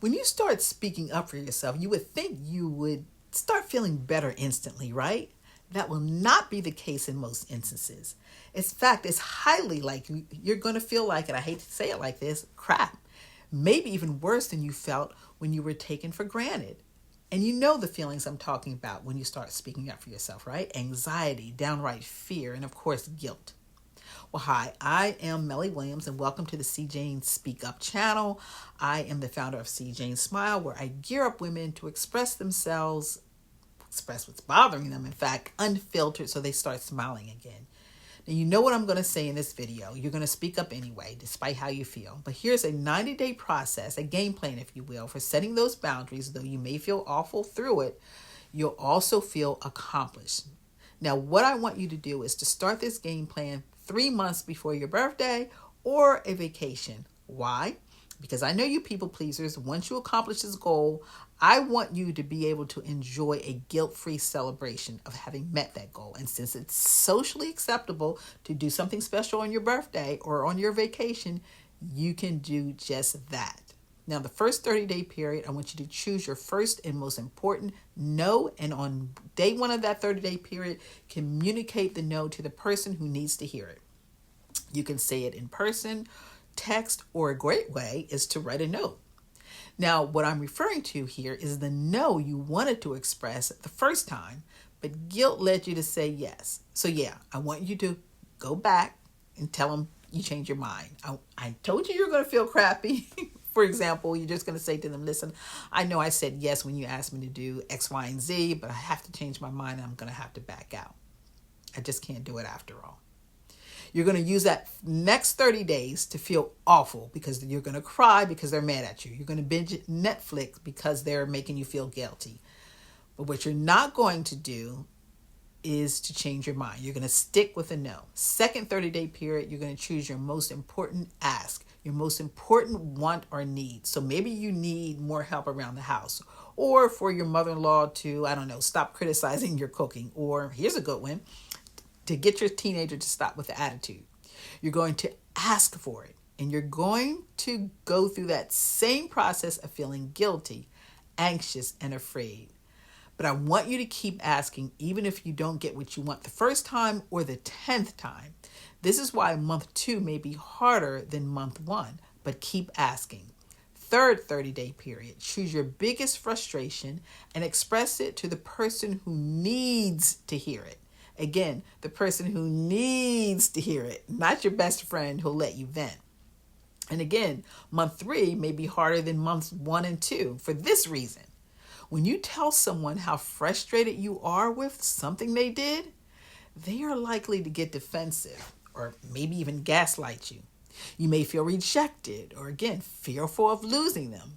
When you start speaking up for yourself, you would think you would start feeling better instantly, right? That will not be the case in most instances. In fact, it's highly likely you're going to feel like, and I hate to say it like this, crap. Maybe even worse than you felt when you were taken for granted. And you know the feelings I'm talking about when you start speaking up for yourself, right? Anxiety, downright fear, and of course, guilt. Well, hi, I am Melly Williams, and welcome to the C. Jane Speak Up channel. I am the founder of C. Jane Smile, where I gear up women to express themselves, express what's bothering them, in fact, unfiltered, so they start smiling again. Now, you know what I'm going to say in this video. You're going to speak up anyway, despite how you feel. But here's a 90-day process, a game plan, if you will, for setting those boundaries. Though you may feel awful through it, you'll also feel accomplished. Now, what I want you to do is to start this game plan 3 months before your birthday or a vacation. Why? Because I know you people pleasers. Once you accomplish this goal, I want you to be able to enjoy a guilt-free celebration of having met that goal. And since it's socially acceptable to do something special on your birthday or on your vacation, you can do just that. Now, the first 30-day period, I want you to choose your first and most important no. And on day one of that 30-day period, communicate the no to the person who needs to hear it. You can say it in person, text, or a great way is to write a note. Now, what I'm referring to here is the no you wanted to express the first time, but guilt led you to say yes. So yeah, I want you to go back and tell them you changed your mind. I told you you're going to feel crappy. For example, you're just going to say to them, listen, I know I said yes when you asked me to do X, Y, and Z, but I have to change my mind and I'm going to have to back out. I just can't do it after all. You're going to use that next 30 days to feel awful because you're going to cry because they're mad at you. You're going to binge Netflix because they're making you feel guilty. But what you're not going to do is to change your mind. You're going to stick with a no. Second 30-day period, you're going to choose your most important ask, your most important want or need. So maybe you need more help around the house, or for your mother-in-law to, I don't know, stop criticizing your cooking. Or here's a good one, to get your teenager to stop with the attitude. You're going to ask for it, and you're going to go through that same process of feeling guilty, anxious, and afraid. But I want you to keep asking, even if you don't get what you want the first time or the 10th time. This is why month 2 may be harder than month 1, but keep asking. Third 30-day period, choose your biggest frustration and express it to the person who needs to hear it. Again, the person who needs to hear it, not your best friend who'll let you vent. And again, month 3 may be harder than months 1 and 2 for this reason. When you tell someone how frustrated you are with something they did, they are likely to get defensive or maybe even gaslight you. You may feel rejected or, again, fearful of losing them.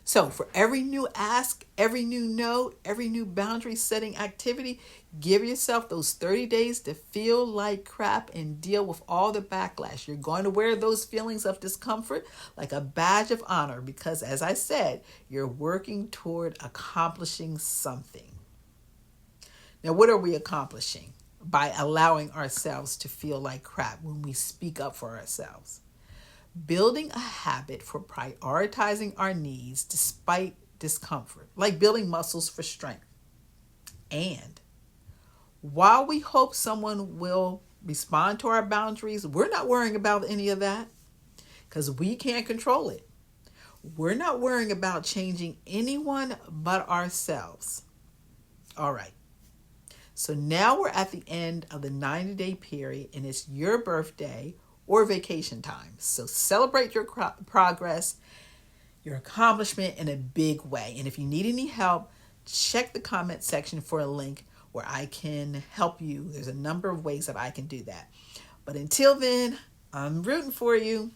So for every new ask, every new no, every new boundary setting activity, give yourself those 30 days to feel like crap and deal with all the backlash. You're going to wear those feelings of discomfort like a badge of honor because, as I said, you're working toward accomplishing something. Now, what are we accomplishing by allowing ourselves to feel like crap when we speak up for ourselves? Building a habit for prioritizing our needs despite discomfort, like building muscles for strength. And while we hope someone will respond to our boundaries, we're not worrying about any of that because we can't control it. We're not worrying about changing anyone but ourselves. All right. So now we're at the end of the 90-day period, and it's your birthday or vacation time. So celebrate your progress, your accomplishment in a big way. And if you need any help, check the comment section for a link where I can help you. There's a number of ways that I can do that. But until then, I'm rooting for you.